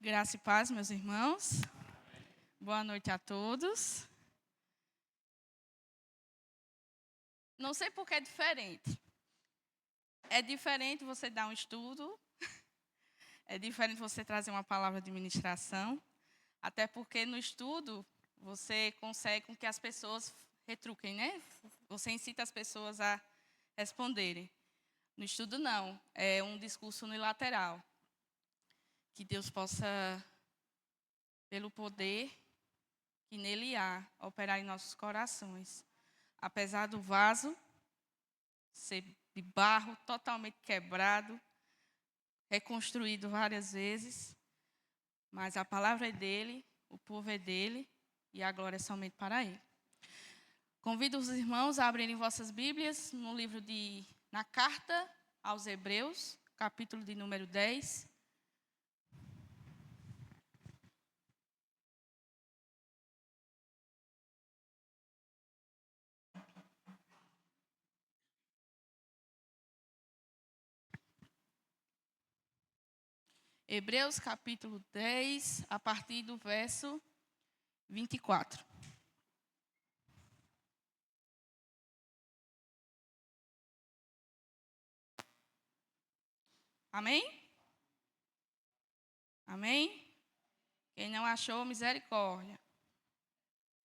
Graça e paz, meus irmãos. Boa noite a todos. Não sei por que é diferente. É diferente você dar um estudo, é diferente você trazer uma palavra de ministração, até porque no estudo você consegue com que as pessoas retruquem, né? Você incita as pessoas a responderem. No estudo não, é um discurso unilateral. Que Deus possa, pelo poder que nele há, operar em nossos corações. Apesar do vaso ser de barro, totalmente quebrado, reconstruído várias vezes, mas a palavra é dele, o povo é dele e a glória é somente para ele. Convido os irmãos a abrirem vossas Bíblias na carta aos Hebreus, capítulo de número 10. Hebreus capítulo 10, a partir do verso 24. Amém? Amém? Quem não achou, misericórdia.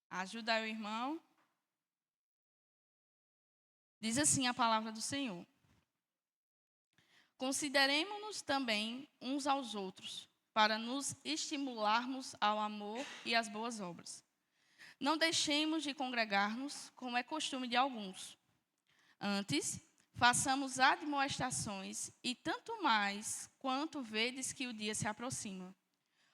Ajuda aí o irmão. Diz assim a palavra do Senhor. Consideremo-nos também uns aos outros, para nos estimularmos ao amor e às boas obras. Não deixemos de congregar-nos, como é costume de alguns. Antes, façamos admoestações, e tanto mais quanto vedes que o dia se aproxima.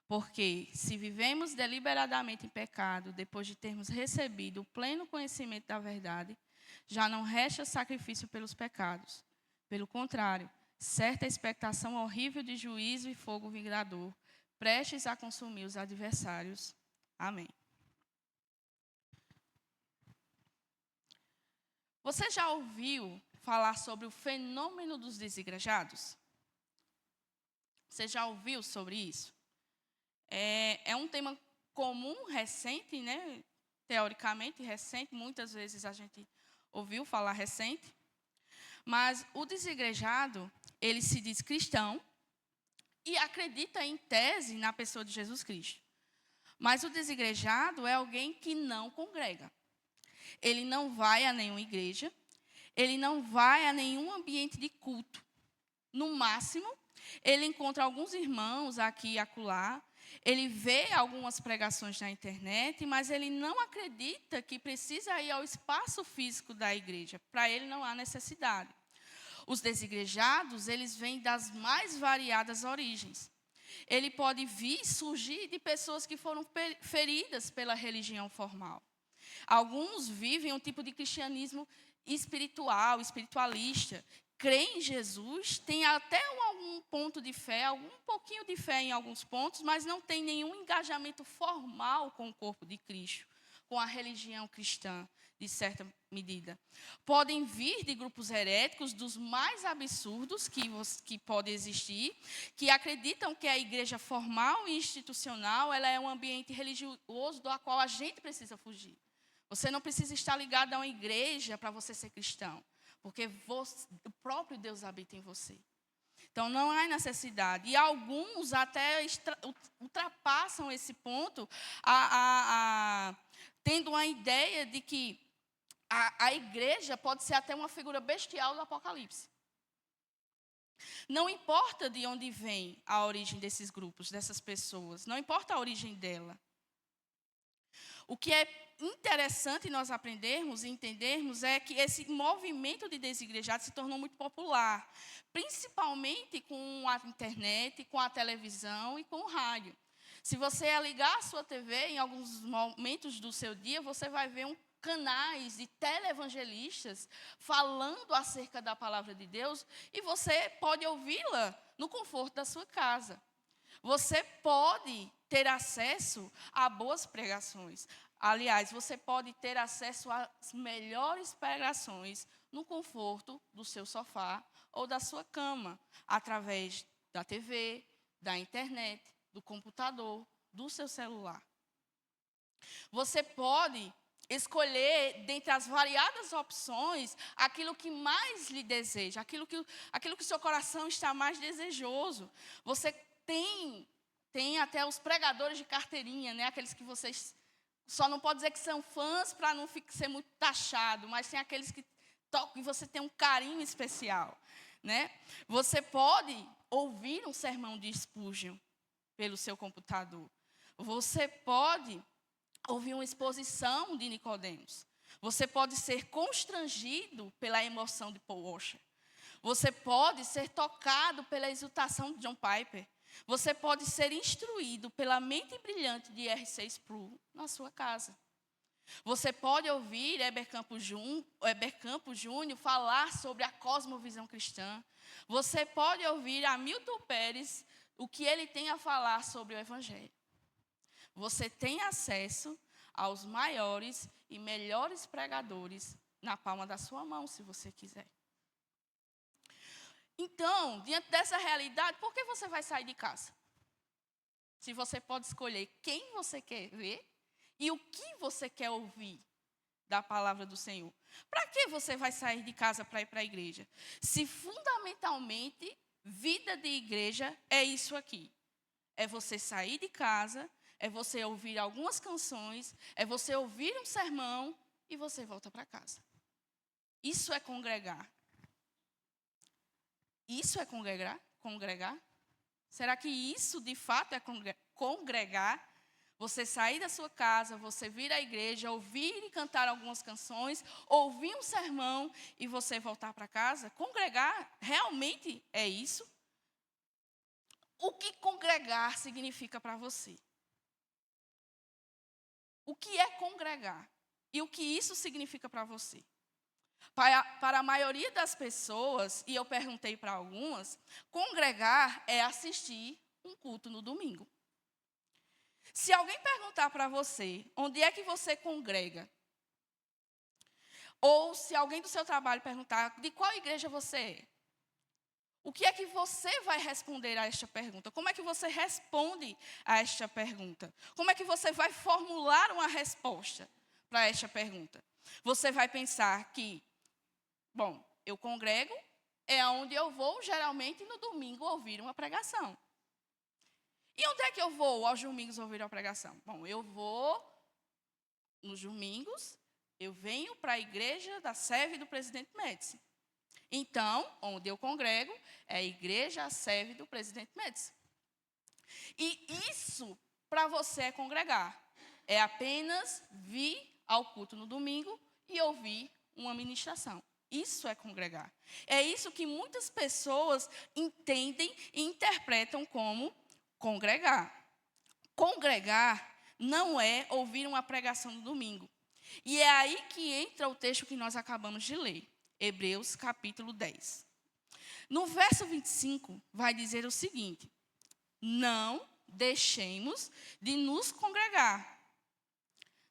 Porque, se vivemos deliberadamente em pecado, depois de termos recebido o pleno conhecimento da verdade, já não resta sacrifício pelos pecados. Pelo contrário, certa expectação horrível de juízo e fogo vingador, prestes a consumir os adversários. Amém. Você já ouviu falar sobre o fenômeno dos desigrejados? Você já ouviu sobre isso? É um tema comum, recente, né? Teoricamente recente, muitas vezes a gente ouviu falar recente. Mas o desigrejado, ele se diz cristão e acredita em tese na pessoa de Jesus Cristo. Mas o desigrejado é alguém que não congrega. Ele não vai a nenhuma igreja, ele não vai a nenhum ambiente de culto. No máximo, ele encontra alguns irmãos aqui e acolá, ele vê algumas pregações na internet, mas ele não acredita que precisa ir ao espaço físico da igreja. Para ele não há necessidade. Os desigrejados, eles vêm das mais variadas origens. Ele pode surgir de pessoas que foram feridas pela religião formal. Alguns vivem um tipo de cristianismo espiritual, espiritualista. Creem em Jesus, tem até algum ponto de fé, algum pouquinho de fé em alguns pontos, mas não tem nenhum engajamento formal com o corpo de Cristo, com a religião cristã, de certa medida. Podem vir de grupos heréticos dos mais absurdos que podem existir, que acreditam que a igreja formal e institucional ela é um ambiente religioso do qual a gente precisa fugir. Você não precisa estar ligado a uma igreja para você ser cristão, porque o próprio Deus habita em você. Então, não há necessidade. E alguns até ultrapassam esse ponto, tendo uma ideia de que a igreja pode ser até uma figura bestial do Apocalipse. Não importa de onde vem a origem desses grupos, dessas pessoas. Não importa a origem dela. O que é interessante nós aprendermos e entendermos é que esse movimento de desigrejado se tornou muito popular, principalmente com a internet, com a televisão e com o rádio. Se você ligar a sua TV, em alguns momentos do seu dia, você vai ver canais de televangelistas falando acerca da palavra de Deus e você pode ouvi-la no conforto da sua casa. Você pode ter acesso a boas pregações. Aliás, você pode ter acesso às melhores pregações no conforto do seu sofá ou da sua cama, através da TV, da internet. do computador, do seu celular. Você pode escolher, dentre as variadas opções, aquilo que mais lhe deseja, aquilo que o seu coração está mais desejoso. Você tem até os pregadores de carteirinha, né? Aqueles que vocês só não pode dizer que são fãs para não ser muito taxado, mas tem aqueles que tocam e você tem um carinho especial, né? Você pode ouvir um sermão de Spurgeon pelo seu computador. Você pode ouvir uma exposição de Nicodemos. Você pode ser constrangido pela emoção de Paul Washer. Você pode ser tocado pela exultação de John Piper. Você pode ser instruído pela mente brilhante de R.C. Sproul na sua casa. Você pode ouvir Heber Campos Júnior falar sobre a cosmovisão cristã. Você pode ouvir Hamilton Pérez, o que ele tem a falar sobre o Evangelho. Você tem acesso aos maiores e melhores pregadores na palma da sua mão, se você quiser. Então, diante dessa realidade, por que você vai sair de casa? Se você pode escolher quem você quer ver e o que você quer ouvir da palavra do Senhor. Para que você vai sair de casa para ir para a igreja? Se fundamentalmente, vida de igreja é isso aqui. É você sair de casa, é você ouvir algumas canções, é você ouvir um sermão e você volta para casa. Isso é congregar. Isso é congregar? Será que isso de fato é congregar? Você sair da sua casa, você vir à igreja, ouvir e cantar algumas canções, ouvir um sermão e você voltar para casa? Congregar realmente é isso? O que congregar significa para você? O que é congregar? E o que isso significa para você? Para a maioria das pessoas, e eu perguntei para algumas, congregar é assistir um culto no domingo. Se alguém perguntar para você, onde é que você congrega? Ou se alguém do seu trabalho perguntar, de qual igreja você é? O que é que você vai responder a esta pergunta? Como é que você responde a esta pergunta? Como é que você vai formular uma resposta para esta pergunta? Você vai pensar que, bom, eu congrego, é onde eu vou geralmente no domingo ouvir uma pregação. E onde é que eu vou aos domingos ouvir uma pregação? Bom, eu vou nos domingos, eu venho para a igreja da sede do Presidente Médici. Então, onde eu congrego é a igreja, a sede do Presidente Médici. E isso, para você, é congregar. É apenas vir ao culto no domingo e ouvir uma ministração. Isso é congregar. É isso que muitas pessoas entendem e interpretam como congregar. Congregar não é ouvir uma pregação no domingo. E é aí que entra o texto que nós acabamos de ler. Hebreus, capítulo 10. No verso 25, vai dizer o seguinte: não deixemos de nos congregar.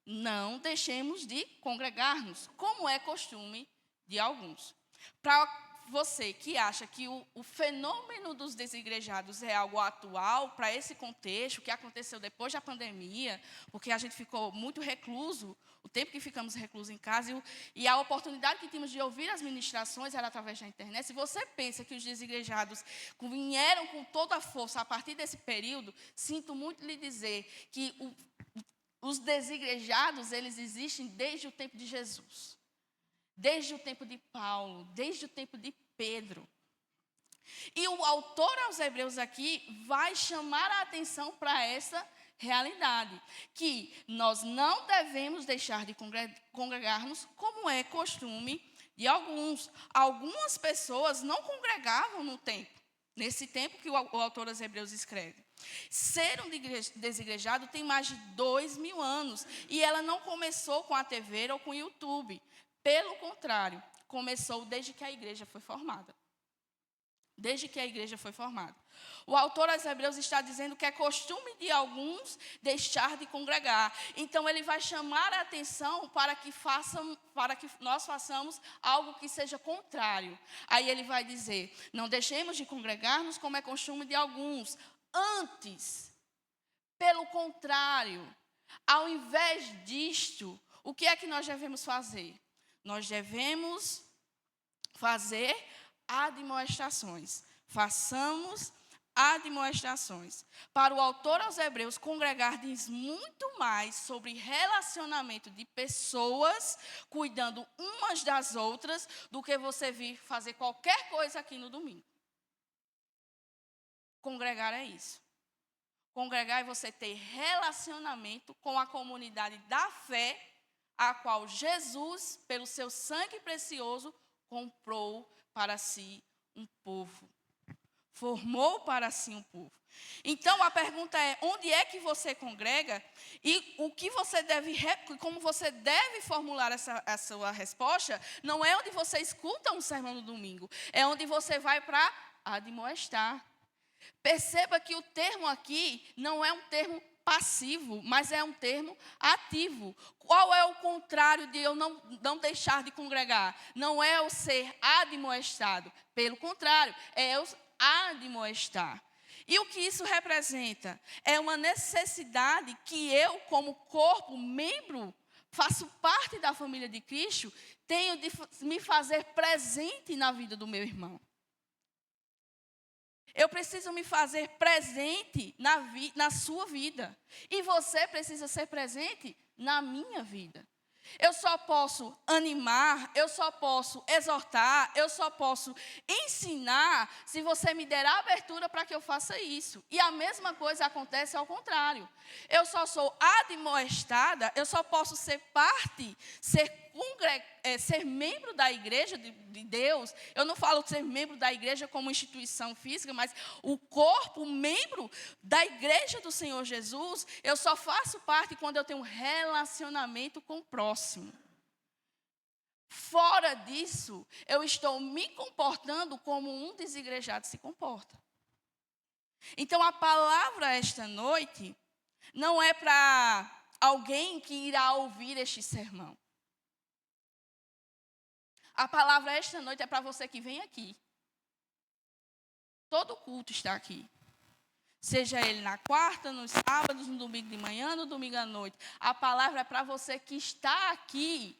Não deixemos de congregar-nos, como é costume de alguns. Para você que acha que o fenômeno dos desigrejados é algo atual, para esse contexto, que aconteceu depois da pandemia, porque a gente ficou muito recluso, o tempo que ficamos reclusos em casa, e a oportunidade que tínhamos de ouvir as ministrações era através da internet. Se você pensa que os desigrejados vieram com toda a força a partir desse período, sinto muito lhe dizer que os desigrejados, eles existem desde o tempo de Jesus. Desde o tempo de Paulo, desde o tempo de Pedro. E o autor aos Hebreus aqui vai chamar a atenção para essa realidade, que nós não devemos deixar de congregar-nos, como é costume de alguns. Algumas pessoas não congregavam nesse tempo que o autor aos Hebreus escreve. Ser um desigrejado tem mais de 2000 anos, e ela não começou com a TV ou com o YouTube. Pelo contrário, começou desde que a igreja foi formada. Desde que a igreja foi formada. O autor aos Hebreus está dizendo que é costume de alguns deixar de congregar. Então, ele vai chamar a atenção para que nós façamos algo que seja contrário. Aí ele vai dizer, não deixemos de congregar-nos como é costume de alguns. Antes, Pelo contrário, ao invés disto, o que é que nós devemos fazer? Nós devemos fazer admoestações. Façamos admoestações. Para o autor aos Hebreus, congregar diz muito mais sobre relacionamento de pessoas cuidando umas das outras do que você vir fazer qualquer coisa aqui no domingo. Congregar é isso. Congregar é você ter relacionamento com a comunidade da fé, a qual Jesus, pelo seu sangue precioso, comprou para si um povo. Formou para si um povo. Então, a pergunta é, onde é que você congrega? E o que você deve, como você deve formular a sua resposta, não é onde você escuta um sermão no domingo, é onde você vai para admoestar. Perceba que o termo aqui não é um termo passivo, mas é um termo ativo. Qual é o contrário de eu não deixar de congregar? Não é o ser admoestado. Pelo contrário, é eu admoestar. E o que isso representa? É uma necessidade que eu, como corpo, membro, faço parte da família de Cristo, tenho de me fazer presente na vida do meu irmão. Eu preciso me fazer presente na sua vida. E você precisa ser presente na minha vida. Eu só posso animar, eu só posso exortar, eu só posso ensinar se você me der a abertura para que eu faça isso. E a mesma coisa acontece ao contrário. Eu só sou admoestada, eu só posso ser parte, ser membro da igreja de Deus. Eu não falo ser membro da igreja como instituição física, mas o corpo, membro da igreja do Senhor Jesus, eu só faço parte quando eu tenho um relacionamento com o próximo. Fora disso, eu estou me comportando como um desigrejado se comporta. Então, a palavra esta noite não é para alguém que irá ouvir este sermão. A palavra esta noite é para você que vem aqui. Todo culto está aqui. Seja ele na quarta, nos sábados, no domingo de manhã, no domingo à noite. A palavra é para você que está aqui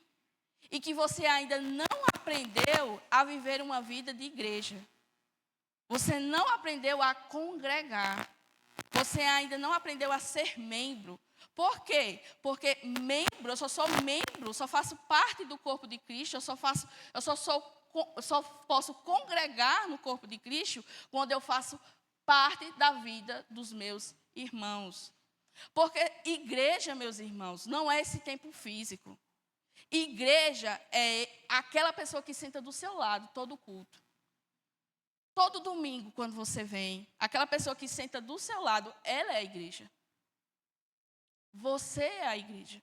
e que você ainda não aprendeu a viver uma vida de igreja. Você não aprendeu a congregar. Você ainda não aprendeu a ser membro. Por quê? Porque membro, eu só sou membro, só faço parte do corpo de Cristo, eu só posso congregar no corpo de Cristo quando eu faço parte da vida dos meus irmãos. Porque igreja, meus irmãos, não é esse tempo físico. Igreja é aquela pessoa que senta do seu lado, todo culto. Todo domingo, quando você vem, aquela pessoa que senta do seu lado, ela é a igreja. Você é a igreja.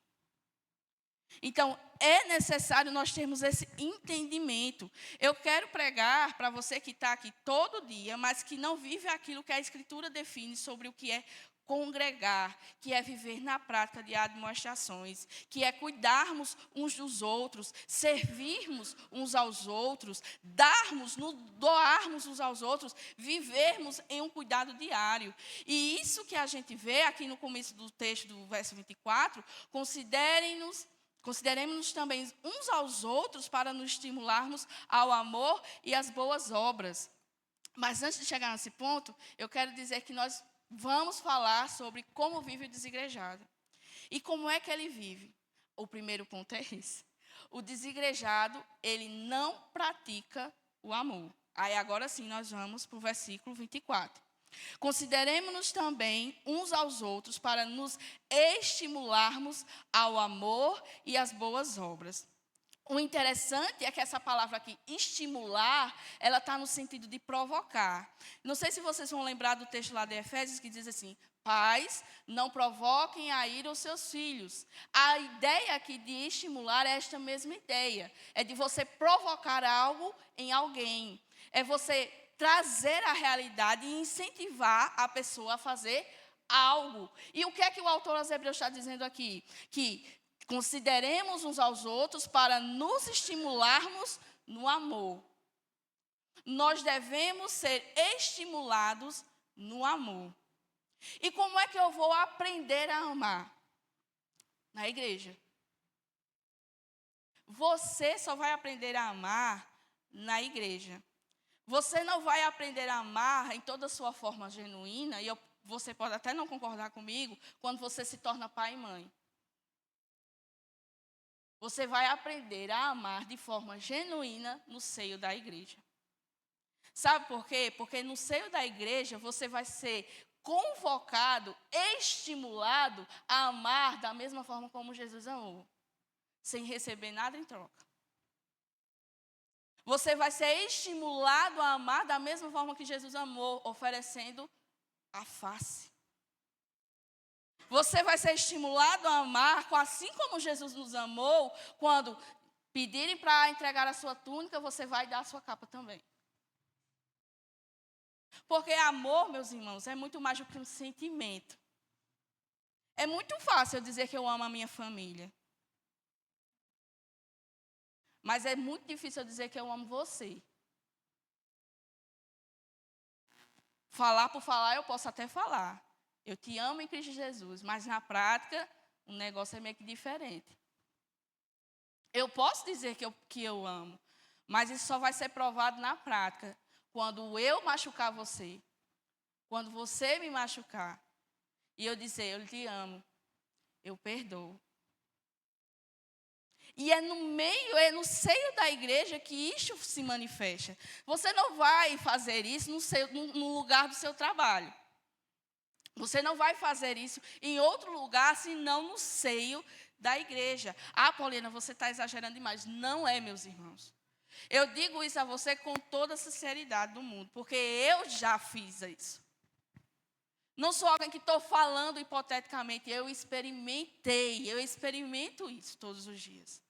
Então, é necessário nós termos esse entendimento. Eu quero pregar para você que está aqui todo dia, mas que não vive aquilo que a Escritura define sobre o que é congregar, que é viver na prática de admoestações, que é cuidarmos uns dos outros, servirmos uns aos outros, doarmos uns aos outros, vivermos em um cuidado diário. E isso que a gente vê aqui no começo do texto do verso 24, consideremos-nos também uns aos outros para nos estimularmos ao amor e às boas obras. Mas antes de chegar nesse ponto, eu quero dizer que nós vamos falar sobre como vive o desigrejado. E como é que ele vive? O primeiro ponto é esse. O desigrejado, ele não pratica o amor. Aí agora sim nós vamos para o versículo 24. Consideremos-nos também uns aos outros para nos estimularmos ao amor e às boas obras. O interessante é que essa palavra aqui, estimular, ela está no sentido de provocar. Não sei se vocês vão lembrar do texto lá de Efésios que diz assim: pais, não provoquem a ira os seus filhos. A ideia aqui de estimular é esta mesma ideia. É de você provocar algo em alguém. É você trazer a realidade e incentivar a pessoa a fazer algo. E o que é que o autor aos Hebreus está dizendo aqui? Que consideremos uns aos outros para nos estimularmos no amor. Nós devemos ser estimulados no amor. E como é que eu vou aprender a amar? Na igreja. Você só vai aprender a amar na igreja. Você não vai aprender a amar em toda a sua forma genuína, e você pode até não concordar comigo, quando você se torna pai e mãe. Você vai aprender a amar de forma genuína no seio da igreja. Sabe por quê? Porque no seio da igreja você vai ser convocado, estimulado a amar da mesma forma como Jesus amou, sem receber nada em troca. Você vai ser estimulado a amar da mesma forma que Jesus amou, oferecendo a face. Você vai ser estimulado a amar, assim como Jesus nos amou, quando pedirem para entregar a sua túnica, você vai dar a sua capa também. Porque amor, meus irmãos, é muito mais do que um sentimento. É muito fácil eu dizer que eu amo a minha família. Mas é muito difícil eu dizer que eu amo você. Falar por falar, eu posso até falar. Eu te amo em Cristo Jesus, mas na prática, o negócio é meio que diferente. Eu posso dizer que eu amo, mas isso só vai ser provado na prática, quando eu machucar você, quando você me machucar, e eu dizer, eu te amo, eu perdoo. E é no seio da igreja que isso se manifesta. Você não vai fazer isso no lugar do seu trabalho. Você não vai fazer isso em outro lugar, senão no seio da igreja. Ah, Paulina, você está exagerando demais. Não é, meus irmãos. Eu digo isso a você com toda a sinceridade do mundo, porque eu já fiz isso. Não sou alguém que estou falando hipoteticamente, eu experimento isso todos os dias.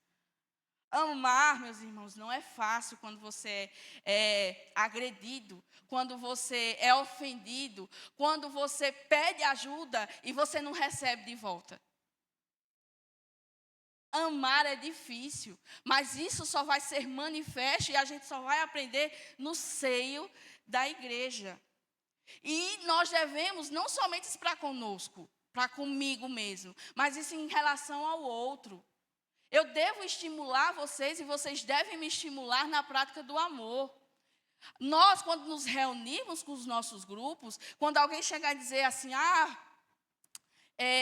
Amar, meus irmãos, não é fácil quando você é agredido, quando você é ofendido, quando você pede ajuda e você não recebe de volta. Amar é difícil, mas isso só vai ser manifesto e a gente só vai aprender no seio da igreja. E nós devemos não somente isso para conosco, para comigo mesmo, mas isso em relação ao outro. Eu devo estimular vocês e vocês devem me estimular na prática do amor. Nós, quando nos reunimos com os nossos grupos, quando alguém chegar e dizer assim,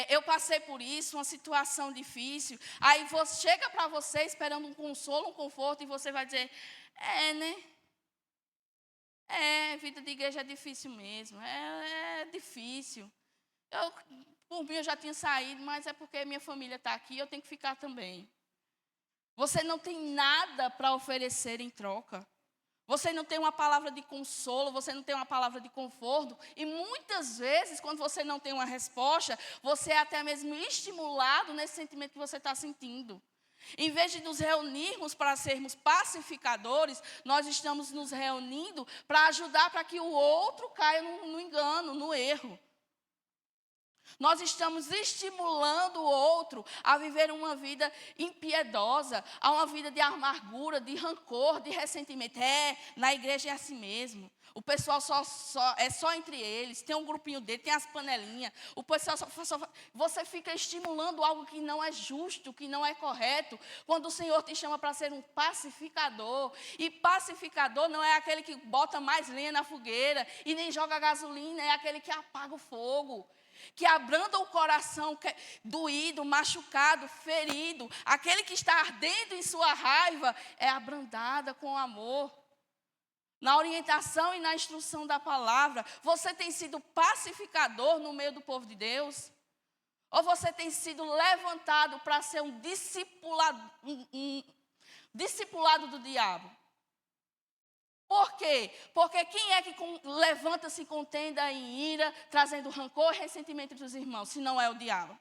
eu passei por isso, uma situação difícil, aí você chega para você esperando um consolo, um conforto, e você vai dizer, né? Vida de igreja é difícil mesmo, é difícil. Por mim eu já tinha saído, mas é porque minha família está aqui, eu tenho que ficar também. Você não tem nada para oferecer em troca. Você não tem uma palavra de consolo, você não tem uma palavra de conforto. E muitas vezes, quando você não tem uma resposta, você é até mesmo estimulado nesse sentimento que você está sentindo. Em vez de nos reunirmos para sermos pacificadores, nós estamos nos reunindo para ajudar para que o outro caia no engano, no erro. Nós estamos estimulando o outro a viver uma vida impiedosa, a uma vida de amargura, de rancor, de ressentimento. Na igreja é assim mesmo. O pessoal é só entre eles, tem um grupinho dele, tem as panelinhas. O pessoal você fica estimulando algo que não é justo, que não é correto, quando o Senhor te chama para ser um pacificador. E pacificador não é aquele que bota mais lenha na fogueira e nem joga gasolina, é aquele que apaga o fogo, que abranda o coração doído, machucado, ferido. Aquele que está ardendo em sua raiva é abrandada com amor. Na orientação e na instrução da palavra, você tem sido pacificador no meio do povo de Deus? Ou você tem sido levantado para ser um discipulado do diabo? Por quê? Porque quem é que levanta-se e contenda em ira, trazendo rancor e ressentimento entre os irmãos, se não é o diabo?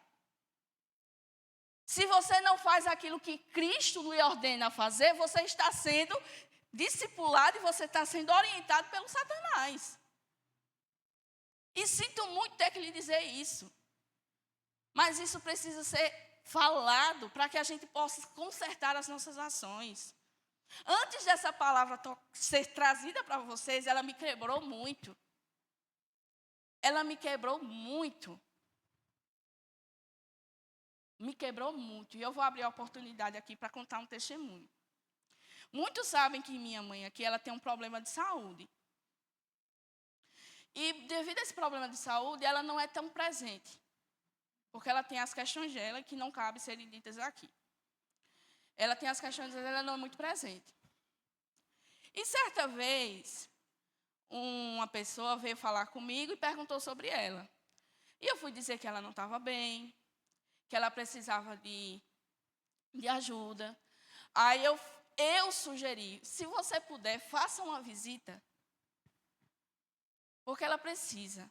Se você não faz aquilo que Cristo lhe ordena fazer, você está sendo discipulado e você está sendo orientado pelo Satanás. E sinto muito ter que lhe dizer isso. Mas isso precisa ser falado para que a gente possa consertar as nossas ações. Antes dessa palavra ser trazida para vocês, ela me quebrou muito. ela me quebrou muito. Me quebrou muito. E eu vou abrir a oportunidade aqui para contar um testemunho. Muitos sabem que minha mãe aqui, ela tem um problema de saúde. E devido a esse problema de saúde, ela não é tão presente. Porque ela tem as questões dela que não cabe serem ditas aqui. Ela tem as questões dela, ela não é muito presente. E certa vez, uma pessoa veio falar comigo e perguntou sobre ela. E eu fui dizer que ela não estava bem, que ela precisava de ajuda. Aí eu sugeri, se você puder, faça uma visita, porque ela precisa.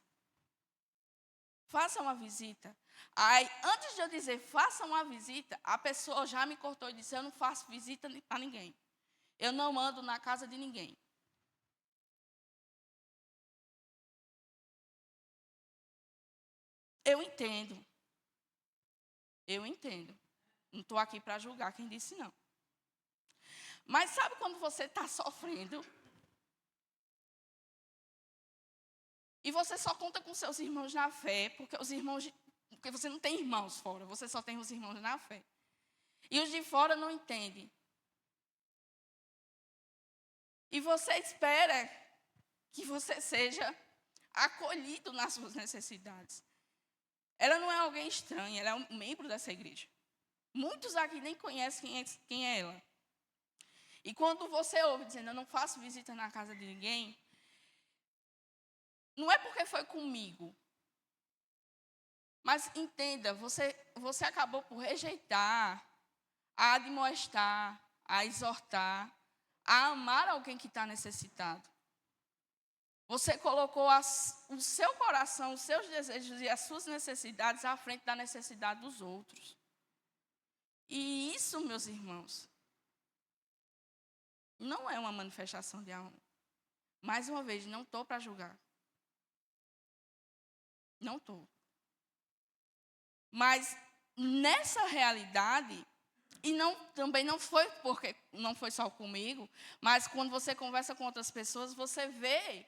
Faça uma visita. Aí, antes de eu dizer, faça uma visita, a pessoa já me cortou e disse, eu não faço visita para ninguém. Eu não ando na casa de ninguém. Eu entendo. Eu entendo. Não estou aqui para julgar quem disse não. Mas sabe quando você está sofrendo? E você só conta com seus irmãos na fé, porque você não tem irmãos fora, você só tem os irmãos na fé. E os de fora não entendem. E você espera que você seja acolhido nas suas necessidades. Ela não é alguém estranho, ela é um membro dessa igreja. Muitos aqui nem conhecem quem é ela. E quando você ouve dizendo, eu não faço visita na casa de ninguém, não é porque foi comigo. Mas entenda, você acabou por rejeitar, a admoestar, a exortar, a amar alguém que está necessitado. Você colocou o seu coração, os seus desejos e as suas necessidades à frente da necessidade dos outros. E isso, meus irmãos, não é uma manifestação de amor. Mais uma vez, não estou para julgar. Não estou. Mas nessa realidade, e também não foi porque não foi só comigo, mas quando você conversa com outras pessoas, você vê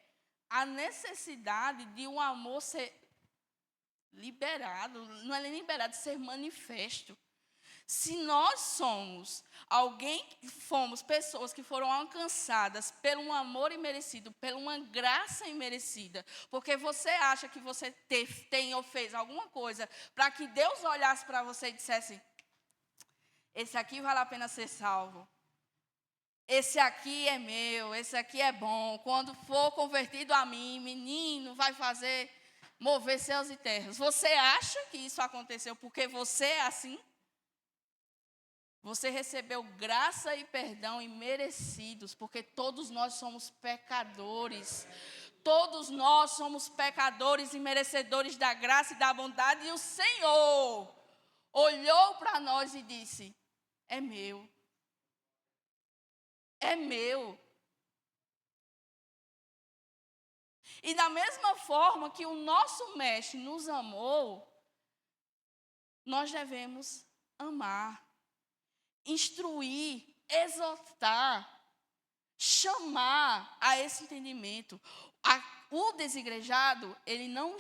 a necessidade de um amor ser liberado, não é nem liberado, ser manifesto. Se nós somos fomos pessoas que foram alcançadas pelo um amor imerecido, por uma graça imerecida, porque você acha que você tem ou fez alguma coisa para que Deus olhasse para você e dissesse, esse aqui vale a pena ser salvo. Esse aqui é meu, esse aqui é bom. Quando for convertido a mim, menino, vai mover céus e terras. Você acha que isso aconteceu porque você é assim? Você recebeu graça e perdão imerecidos, porque todos nós somos pecadores. Todos nós somos pecadores e merecedores da graça e da bondade. E o Senhor olhou para nós e disse, é meu. É meu. E da mesma forma que o nosso mestre nos amou, nós devemos amar, instruir, exortar, chamar a esse entendimento. O desigrejado, ele não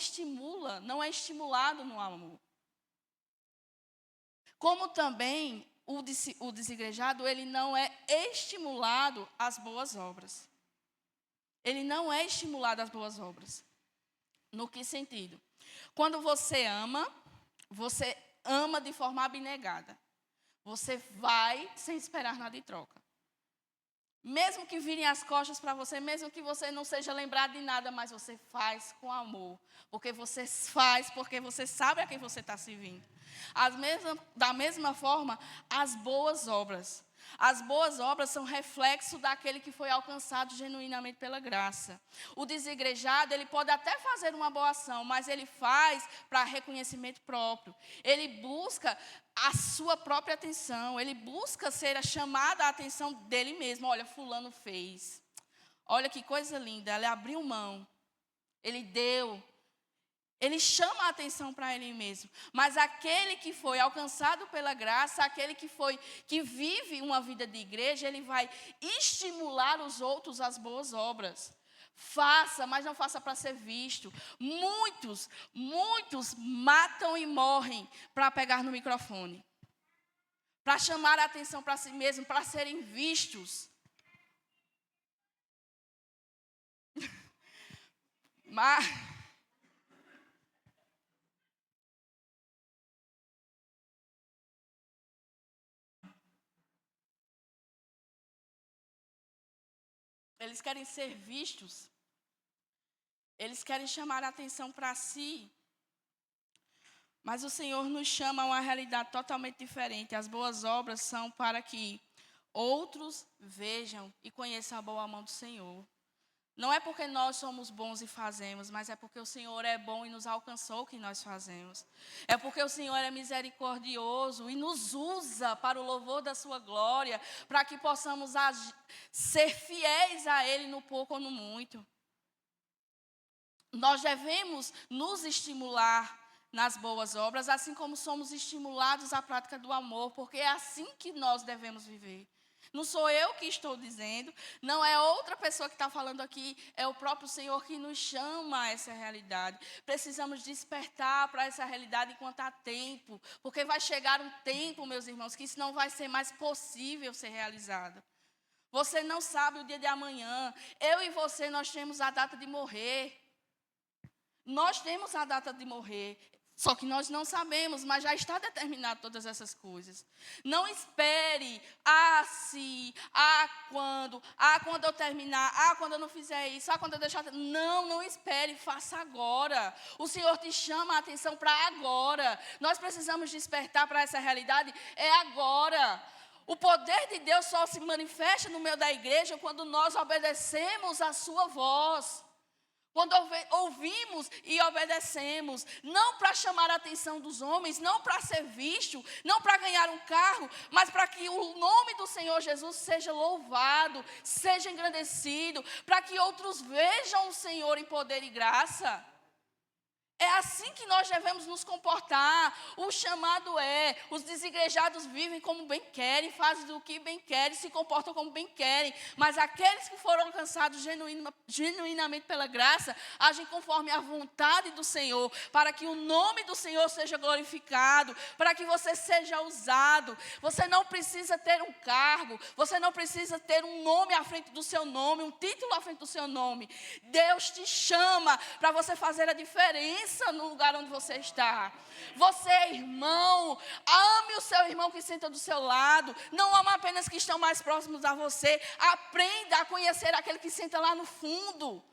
é estimulado no amor. Como também o desigrejado, ele não é estimulado às boas obras. Ele não é estimulado às boas obras. No que sentido? Quando você ama de forma abnegada. Você vai sem esperar nada em troca. Mesmo que virem as costas para você, mesmo que você não seja lembrado de nada, mas você faz com amor. Porque você sabe a quem você está servindo. Da mesma forma, as boas obras. As boas obras são reflexo daquele que foi alcançado genuinamente pela graça. O desigrejado, ele pode até fazer uma boa ação, mas ele faz para reconhecimento próprio. Ele busca a sua própria atenção, ele busca ser chamada a atenção dele mesmo. Olha, fulano fez. Olha que coisa linda, ele abriu mão, ele deu. Ele chama a atenção para ele mesmo. Mas aquele que foi alcançado pela graça, aquele que vive uma vida de igreja, ele vai estimular os outros às boas obras. Faça, mas não faça para ser visto. Muitos matam e morrem para pegar no microfone, para chamar a atenção para si mesmo, para serem vistos. Mas eles querem ser vistos, eles querem chamar a atenção para si. Mas o Senhor nos chama a uma realidade totalmente diferente. As boas obras são para que outros vejam e conheçam a boa mão do Senhor. Não é porque nós somos bons e fazemos, mas é porque o Senhor é bom e nos alcançou o que nós fazemos. É porque o Senhor é misericordioso e nos usa para o louvor da sua glória, para que possamos ser fiéis a Ele no pouco ou no muito. Nós devemos nos estimular nas boas obras, assim como somos estimulados à prática do amor, porque é assim que nós devemos viver. Não sou eu que estou dizendo, não é outra pessoa que está falando aqui, é o próprio Senhor que nos chama a essa realidade. Precisamos despertar para essa realidade enquanto há tempo, porque vai chegar um tempo, meus irmãos, que isso não vai ser mais possível ser realizado. Você não sabe o dia de amanhã. Eu e você, nós temos a data de morrer. Nós temos a data de morrer. Só que nós não sabemos, mas já está determinado todas essas coisas. Não espere, se, quando eu terminar, quando eu não fizer isso, quando eu deixar... Não espere, faça agora. O Senhor te chama a atenção para agora. Nós precisamos despertar para essa realidade, é agora. O poder de Deus só se manifesta no meio da igreja quando nós obedecemos a sua voz. Quando ouvimos e obedecemos, não para chamar a atenção dos homens, não para ser visto, não para ganhar um carro, mas para que o nome do Senhor Jesus seja louvado, seja engrandecido, para que outros vejam o Senhor em poder e graça. É assim que nós devemos nos comportar. O chamado os desigrejados vivem como bem querem, fazem o que bem querem, se comportam como bem querem. Mas aqueles que foram alcançados genuinamente pela graça, agem conforme a vontade do Senhor, para que o nome do Senhor seja glorificado, para que você seja usado. Você não precisa ter um cargo, você não precisa ter um nome à frente do seu nome, um título à frente do seu nome. Deus te chama para você fazer a diferença no lugar onde você está. Você é irmão, ame o seu irmão que senta do seu lado, não ama apenas que estão mais próximos a você, aprenda a conhecer aquele que senta lá no fundo.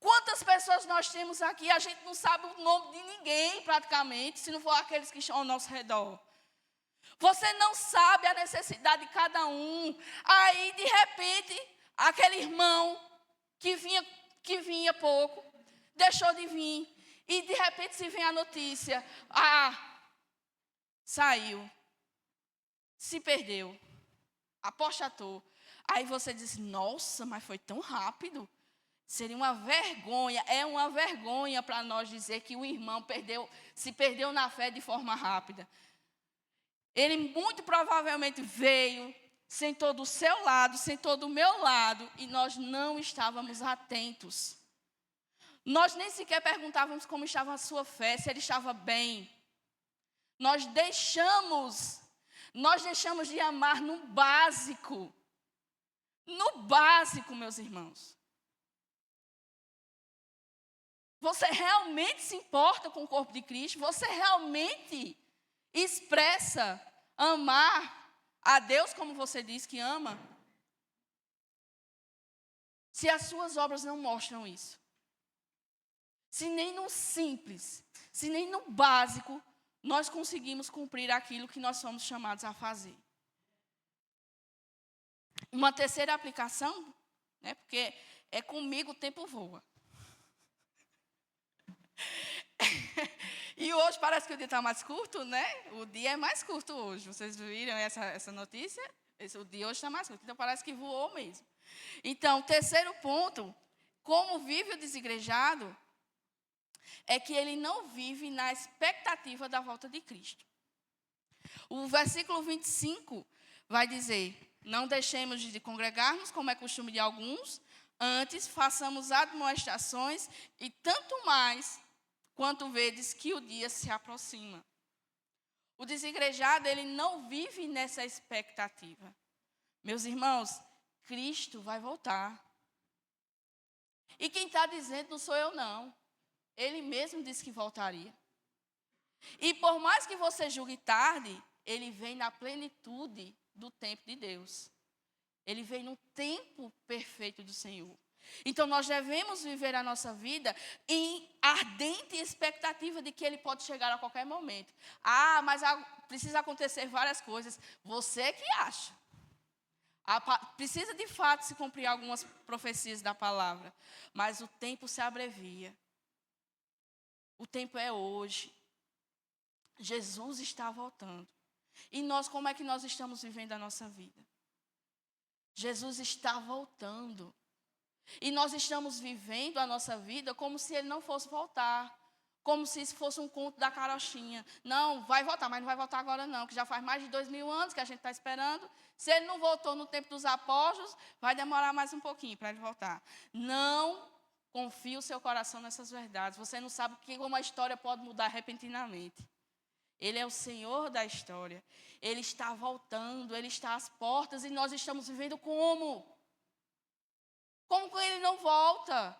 Quantas pessoas nós temos aqui, a gente não sabe o nome de ninguém praticamente, se não for aqueles que estão ao nosso redor. Você não sabe a necessidade de cada um. Aí, de repente, aquele irmão que vinha pouco, deixou de vir. E de repente se vem a notícia, saiu, se perdeu, apostatou. Aí você diz, nossa, mas foi tão rápido. Seria uma vergonha, é uma vergonha para nós dizer que o irmão se perdeu na fé de forma rápida. Ele muito provavelmente veio, sentou do seu lado, sentou do meu lado, e nós não estávamos atentos. Nós nem sequer perguntávamos como estava a sua fé, se ele estava bem. Nós deixamos de amar no básico. No básico, meus irmãos. Você realmente se importa com o corpo de Cristo? Você realmente expressa amar a Deus como você diz que ama? Se as suas obras não mostram isso. Se nem no simples, se nem no básico, nós conseguimos cumprir aquilo que nós somos chamados a fazer. Uma terceira aplicação, porque é comigo o tempo voa. E hoje parece que o dia está mais curto, né? O dia é mais curto hoje. Vocês viram essa notícia? O dia hoje está mais curto, então parece que voou mesmo. Então, terceiro ponto, como vive o desigrejado, é que ele não vive na expectativa da volta de Cristo. O versículo 25 vai dizer, não deixemos de congregar-nos, como é costume de alguns, Antes, façamos admoestações, e tanto mais quanto vedes que o dia se aproxima. O desigrejado, ele não vive nessa expectativa. Meus irmãos, Cristo vai voltar. E quem está dizendo não sou eu, não. Ele mesmo disse que voltaria. E por mais que você julgue tarde, ele vem na plenitude do tempo de Deus. Ele vem no tempo perfeito do Senhor. Então, nós devemos viver a nossa vida em ardente expectativa de que Ele pode chegar a qualquer momento. Ah, mas precisa acontecer várias coisas. Você que acha. Precisa de fato se cumprir algumas profecias da palavra. Mas o tempo se abrevia. O tempo é hoje. Jesus está voltando. E nós, como é que nós estamos vivendo a nossa vida? Jesus está voltando. E nós estamos vivendo a nossa vida como se Ele não fosse voltar. Como se isso fosse um conto da carochinha. Não, vai voltar, mas não vai voltar agora não, que já faz mais de 2000 anos que a gente está esperando. Se Ele não voltou no tempo dos apóstolos, vai demorar mais um pouquinho para Ele voltar. Não confie o seu coração nessas verdades. Você não sabe como a história pode mudar repentinamente. Ele é o Senhor da história. Ele está voltando, Ele está às portas e nós estamos vivendo como? Como que Ele não volta?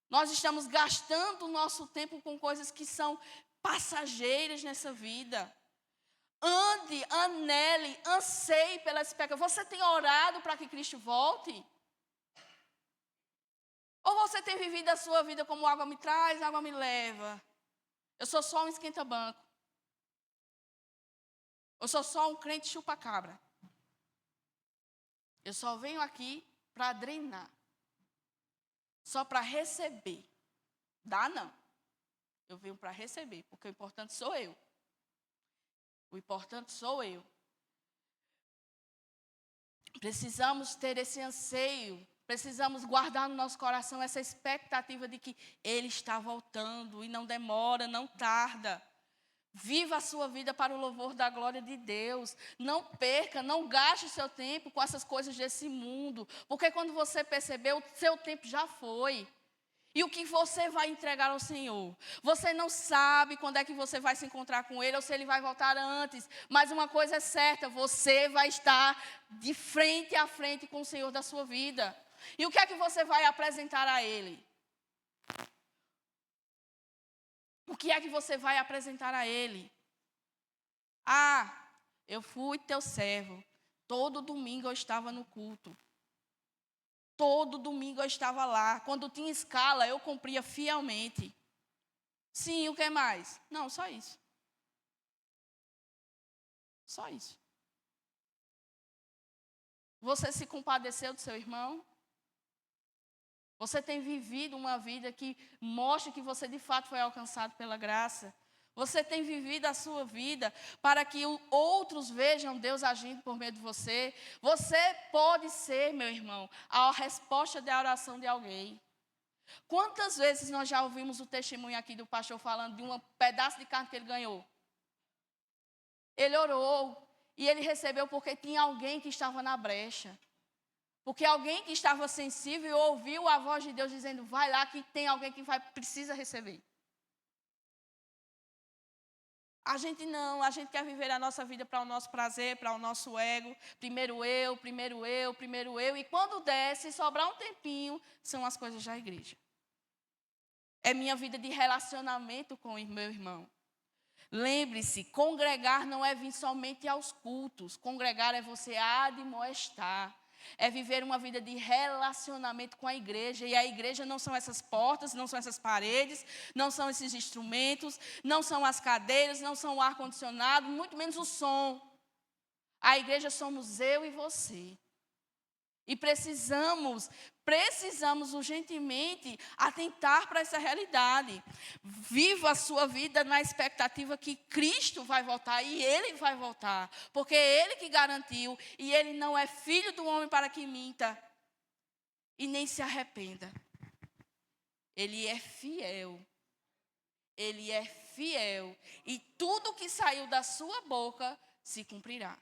Nós estamos gastando o nosso tempo com coisas que são passageiras nessa vida. Ande, anele, anseie pela expectativa. Você tem orado para que Cristo volte? Ou você tem vivido a sua vida como água me traz, água me leva? Eu sou só um esquenta-banco. Eu sou só um crente chupa-cabra. Eu só venho aqui para drenar. Só para receber. Dá não. Eu venho para receber, porque o importante sou eu. O importante sou eu. Precisamos ter esse anseio. Precisamos guardar no nosso coração essa expectativa de que Ele está voltando. E não demora, não tarda. Viva a sua vida para o louvor da glória de Deus. Não perca, não gaste seu tempo com essas coisas desse mundo. Porque quando você perceber, o seu tempo já foi. E o que você vai entregar ao Senhor? Você não sabe quando é que você vai se encontrar com Ele ou se Ele vai voltar antes. Mas uma coisa é certa, você vai estar de frente a frente com o Senhor da sua vida. E o que é que você vai apresentar a Ele? O que é que você vai apresentar a Ele? Ah, eu fui teu servo. Todo domingo eu estava no culto. Todo domingo eu estava lá. Quando tinha escala, eu cumpria fielmente. Sim, o que mais? Não, só isso. Só isso. Você se compadeceu do seu irmão? Você tem vivido uma vida que mostra que você de fato foi alcançado pela graça? Você tem vivido a sua vida para que outros vejam Deus agindo por meio de você? Você pode ser, meu irmão, a resposta da oração de alguém. Quantas vezes nós já ouvimos o testemunho aqui do pastor falando de um pedaço de carne que ele ganhou? Ele orou e ele recebeu porque tinha alguém que estava na brecha. Porque alguém que estava sensível ouviu a voz de Deus dizendo, vai lá que tem alguém que precisa receber. A gente não, a gente quer viver a nossa vida para o nosso prazer, para o nosso ego. Primeiro eu, primeiro eu, primeiro eu. E quando der, se sobrar um tempinho, são as coisas da igreja. É minha vida de relacionamento com o meu irmão. Lembre-se, congregar não é vir somente aos cultos. Congregar é você admoestar. É viver uma vida de relacionamento com a igreja. E a igreja não são essas portas, não são essas paredes, não são esses instrumentos, não são as cadeiras, não são o ar-condicionado, muito menos o som. A igreja somos eu e você. E precisamos urgentemente atentar para essa realidade. Viva a sua vida na expectativa que Cristo vai voltar e Ele vai voltar. Porque é Ele que garantiu e Ele não é filho do homem para que minta e nem se arrependa. Ele é fiel. Ele é fiel. E tudo que saiu da sua boca se cumprirá.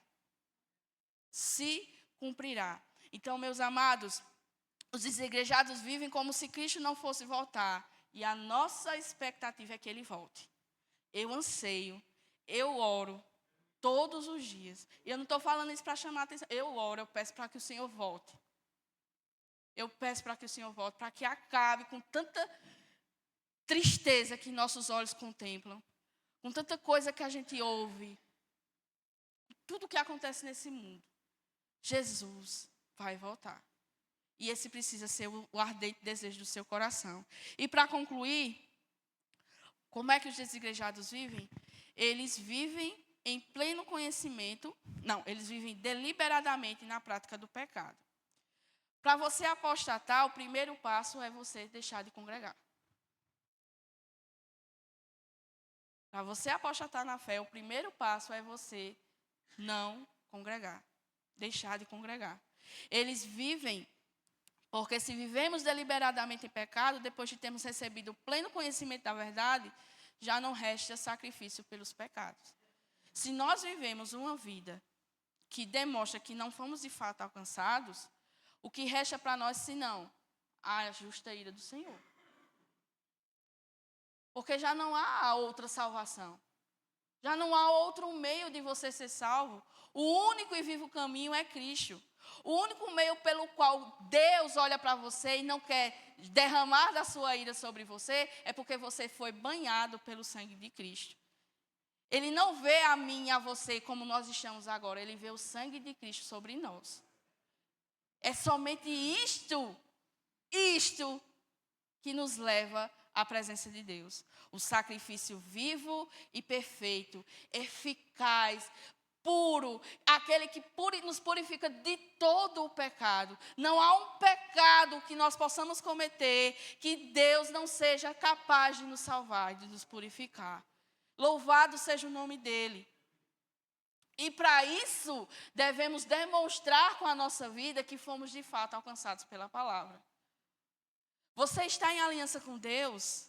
Se cumprirá. Então, meus amados, Os desigrejados vivem como se Cristo não fosse voltar. E a nossa expectativa é que Ele volte. Eu anseio, eu oro todos os dias. E eu não estou falando isso para chamar a atenção. Eu oro, eu peço para que o Senhor volte. Eu peço para que o Senhor volte, para que acabe com tanta tristeza que nossos olhos contemplam, com tanta coisa que a gente ouve, tudo que acontece nesse mundo. Jesus vai voltar. E esse precisa ser o ardente desejo do seu coração. E para concluir, como é que os desigrejados vivem? Eles vivem em pleno conhecimento, eles vivem deliberadamente na prática do pecado. Para você apostatar, o primeiro passo é você deixar de congregar. Para você apostatar na fé, o primeiro passo é você não congregar, deixar de congregar. Eles vivem, porque se vivemos deliberadamente em pecado, depois de termos recebido o pleno conhecimento da verdade, já não resta sacrifício pelos pecados. Se nós vivemos uma vida que demonstra que não fomos de fato alcançados, o que resta para nós, senão a justa ira do Senhor? Porque já não há outra salvação. Já não há outro meio de você ser salvo. O único e vivo caminho é Cristo. O único meio pelo qual Deus olha para você e não quer derramar da sua ira sobre você é porque você foi banhado pelo sangue de Cristo. Ele não vê a mim e a você como nós estamos agora. Ele vê o sangue de Cristo sobre nós. É somente isto que nos leva à presença de Deus. O sacrifício vivo e perfeito, eficaz, puro, aquele que nos purifica de todo o pecado. Não há um pecado que nós possamos cometer que Deus não seja capaz de nos salvar e de nos purificar. Louvado seja o nome dele. E para isso, devemos demonstrar com a nossa vida que fomos de fato alcançados pela palavra. Você está em aliança com Deus?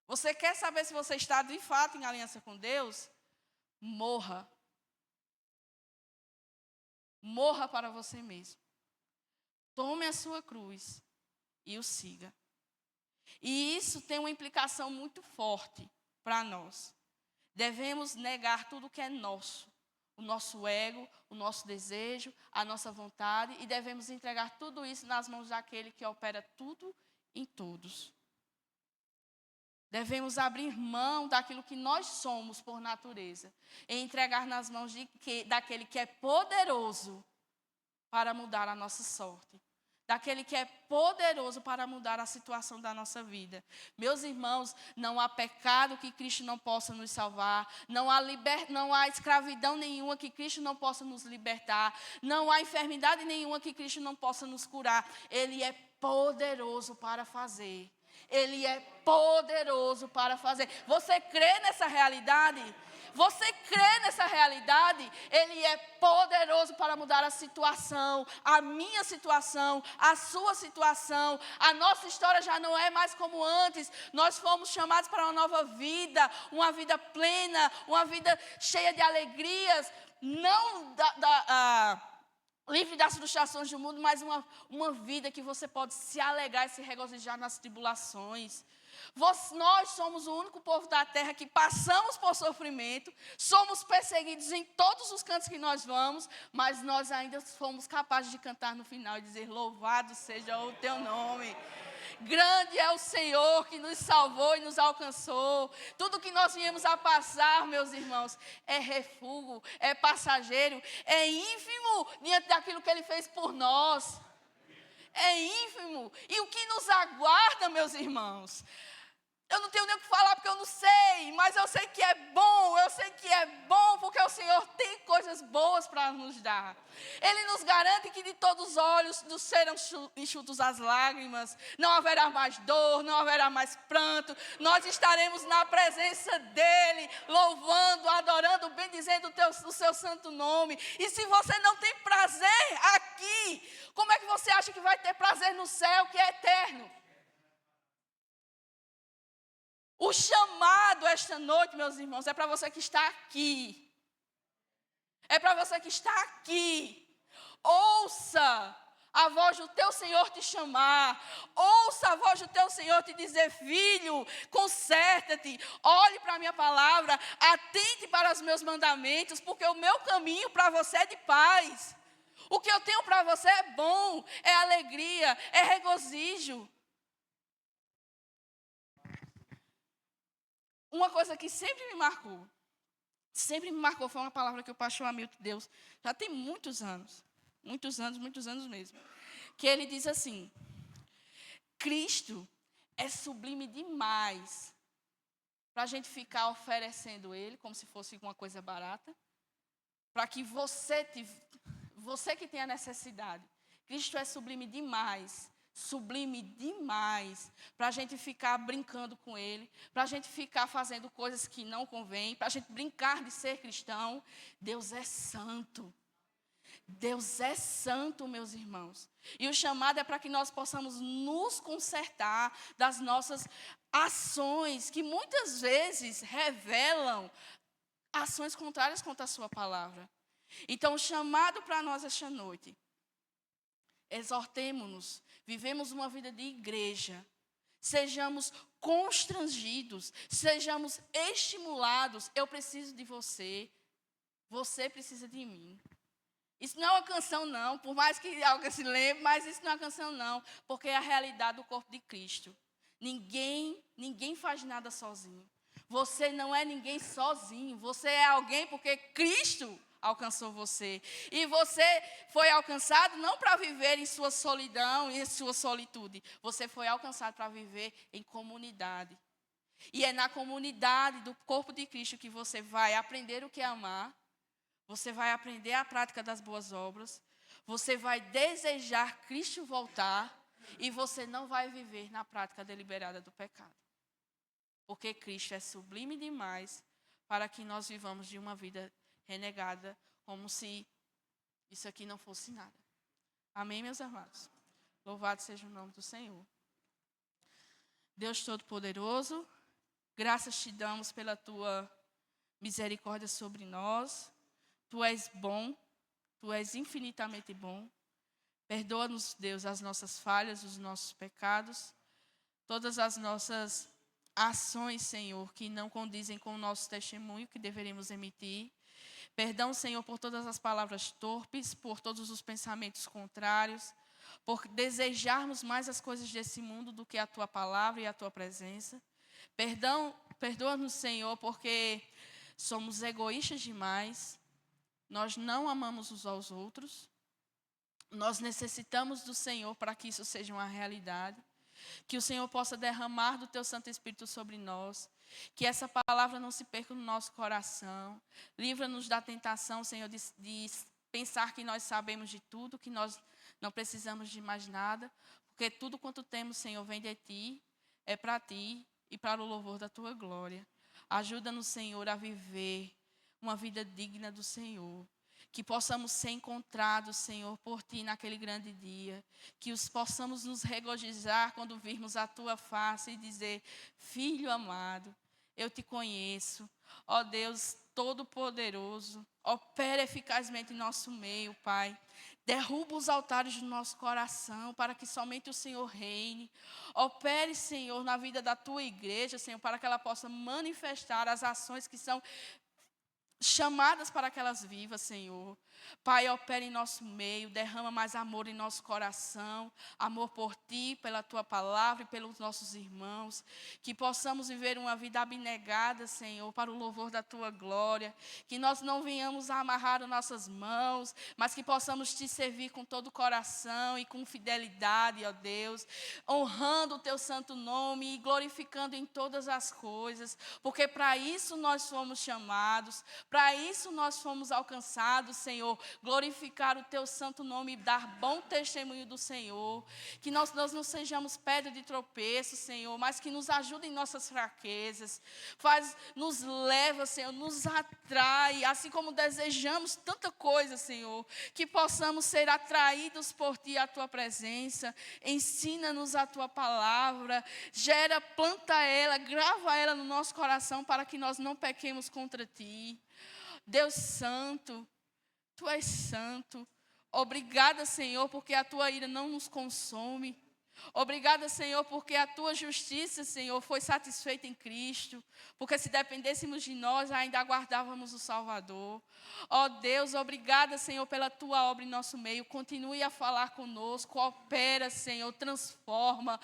Você quer saber se você está de fato em aliança com Deus? Morra. Morra para você mesmo. Tome a sua cruz e o siga. E isso tem uma implicação muito forte para nós. Devemos negar tudo que é nosso. O nosso ego, o nosso desejo, a nossa vontade. E devemos entregar tudo isso nas mãos daquele que opera tudo em todos. Devemos abrir mão daquilo que nós somos por natureza. E entregar nas mãos daquele que é poderoso para mudar a nossa sorte. Daquele que é poderoso para mudar a situação da nossa vida. Meus irmãos, não há pecado que Cristo não possa nos salvar. Não há escravidão nenhuma que Cristo não possa nos libertar. Não há enfermidade nenhuma que Cristo não possa nos curar. Ele é poderoso para fazer. Ele é poderoso para fazer. Você crê nessa realidade? Você crê nessa realidade? Ele é poderoso para mudar a situação, a minha situação, a sua situação. A nossa história já não é mais como antes. Nós fomos chamados para uma nova vida, uma vida plena, uma vida cheia de alegrias, não livre das frustrações do mundo, mas uma vida que você pode se alegrar e se regozijar nas tribulações. Nós somos o único povo da terra que passamos por sofrimento, somos perseguidos em todos os cantos que nós vamos, mas nós ainda fomos capazes de cantar no final e dizer: louvado seja o teu nome. Grande é o Senhor que nos salvou e nos alcançou. Tudo que nós viemos a passar, meus irmãos, é refúgio, é passageiro, é ínfimo diante daquilo que Ele fez por nós. É ínfimo. E o que nos aguarda, meus irmãos? Eu não tenho nem o que falar porque eu não sei, mas eu sei que é bom porque o Senhor tem coisas boas para nos dar. Ele nos garante que de todos os olhos nos serão enxutos as lágrimas, não haverá mais dor, não haverá mais pranto, nós estaremos na presença dEle, louvando, adorando, bendizendo o seu santo nome. E se você não tem prazer aqui, como é que você acha que vai ter prazer no céu, que é eterno? O chamado esta noite, meus irmãos, é para você que está aqui. É para você que está aqui. Ouça a voz do teu Senhor te chamar. Ouça a voz do teu Senhor te dizer: filho, conserta-te, olhe para a minha palavra, atente para os meus mandamentos, porque o meu caminho para você é de paz. O que eu tenho para você é bom, é alegria, é regozijo. Uma coisa que sempre me marcou foi uma palavra que o pastor Hamilton Deus já tem muitos anos mesmo, que ele diz assim: Cristo é sublime demais para a gente ficar oferecendo Ele como se fosse uma coisa barata, para que você que tem a necessidade. Cristo é sublime demais para a gente ficar brincando com Ele, para a gente ficar fazendo coisas que não convém, para a gente brincar de ser cristão. Deus é santo. Deus é santo, meus irmãos. E o chamado é para que nós possamos nos consertar das nossas ações, que muitas vezes revelam ações contrárias contra a sua palavra. Então, o chamado para nós esta noite: exortemo-nos, vivemos uma vida de igreja, sejamos constrangidos, sejamos estimulados. Eu preciso de você, você precisa de mim. Isso não é uma canção, não, por mais que alguém se lembre, mas isso não é uma canção, não, porque é a realidade do corpo de Cristo. Ninguém faz nada sozinho. Você não é ninguém sozinho, você é alguém porque Cristo alcançou você. E você foi alcançado não para viver em sua solidão e em sua solitude. Você foi alcançado para viver em comunidade. E é na comunidade do corpo de Cristo que você vai aprender o que é amar. Você vai aprender a prática das boas obras. Você vai desejar Cristo voltar. E você não vai viver na prática deliberada do pecado. Porque Cristo é sublime demais para que nós vivamos de uma vida renegada, como se isso aqui não fosse nada. Amém, meus amados? Louvado seja o nome do Senhor. Deus Todo-Poderoso, graças te damos pela tua misericórdia sobre nós. Tu és bom, tu és infinitamente bom. Perdoa-nos, Deus, as nossas falhas, os nossos pecados, todas as nossas ações, Senhor, que não condizem com o nosso testemunho que deveríamos emitir. Perdão, Senhor, por todas as palavras torpes, por todos os pensamentos contrários, por desejarmos mais as coisas desse mundo do que a Tua palavra e a Tua presença. Perdoa-nos, Senhor, porque somos egoístas demais, nós não amamos uns aos outros, nós necessitamos do Senhor para que isso seja uma realidade. Que o Senhor possa derramar do Teu Santo Espírito sobre nós. Que essa palavra não se perca no nosso coração. Livra-nos da tentação, Senhor, de pensar que nós sabemos de tudo, que nós não precisamos de mais nada. Porque tudo quanto temos, Senhor, vem de Ti, é para Ti e para o louvor da Tua glória. Ajuda-nos, Senhor, a viver uma vida digna do Senhor. Que possamos ser encontrados, Senhor, por Ti naquele grande dia. Que possamos nos regozijar quando virmos a Tua face e dizer: Filho amado, eu Te conheço. Ó Deus Todo-Poderoso, opera eficazmente em nosso meio, Pai. Derruba os altares do nosso coração para que somente o Senhor reine. Opere, Senhor, na vida da Tua igreja, Senhor, para que ela possa manifestar as ações que são chamadas para que elas vivas, Senhor. Pai, opera em nosso meio, derrama mais amor em nosso coração, amor por Ti, pela Tua palavra e pelos nossos irmãos, que possamos viver uma vida abnegada, Senhor, para o louvor da Tua glória, que nós não venhamos a amarrar as nossas mãos, mas que possamos Te servir com todo o coração e com fidelidade, ó Deus, honrando o Teu santo nome e glorificando em todas as coisas, porque para isso nós fomos chamados, para isso nós fomos alcançados, Senhor, glorificar o Teu santo nome e dar bom testemunho do Senhor. Que nós não sejamos pedra de tropeço, Senhor, mas que nos ajude em nossas fraquezas. Nos leva, Senhor, nos atrai, assim como desejamos tanta coisa, Senhor, que possamos ser atraídos por Ti, a Tua presença. Ensina-nos a Tua palavra, planta ela, grava ela no nosso coração para que nós não pequemos contra Ti. Deus Santo, Tu és santo. Obrigada, Senhor, porque a tua ira não nos consome. Obrigada, Senhor, porque a tua justiça, Senhor, foi satisfeita em Cristo. Porque se dependêssemos de nós, ainda aguardávamos o Salvador. Ó Deus, obrigada, Senhor, pela tua obra em nosso meio. Continue a falar conosco, opera, Senhor, transforma,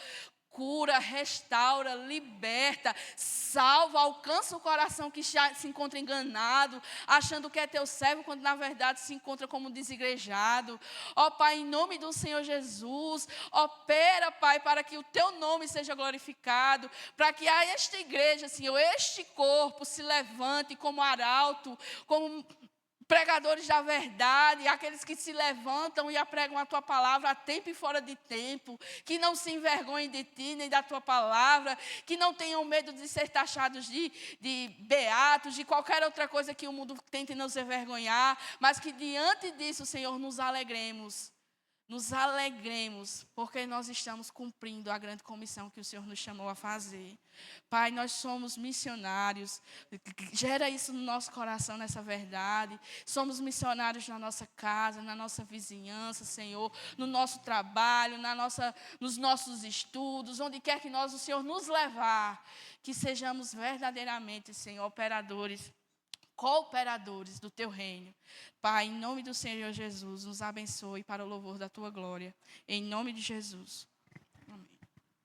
cura, restaura, liberta, salva, alcança o coração que já se encontra enganado, achando que é teu servo, quando na verdade se encontra como desigrejado. Ó Pai, em nome do Senhor Jesus, opera, Pai, para que o teu nome seja glorificado, para que a esta igreja, Senhor, este corpo se levante como arauto, como pregadores da verdade, aqueles que se levantam e apregam a tua palavra a tempo e fora de tempo, que não se envergonhem de ti nem da tua palavra, que não tenham medo de ser taxados de beatos, de qualquer outra coisa que o mundo tente nos envergonhar, mas que diante disso, Senhor, nos alegremos, porque nós estamos cumprindo a grande comissão que o Senhor nos chamou a fazer. Pai, nós somos missionários, gera isso no nosso coração, nessa verdade. Somos missionários na nossa casa, na nossa vizinhança, Senhor, no nosso trabalho, nos nossos estudos, onde quer que o Senhor nos levar, que sejamos verdadeiramente, Senhor, cooperadores do teu reino. Pai, em nome do Senhor Jesus, nos abençoe para o louvor da tua glória. Em nome de Jesus.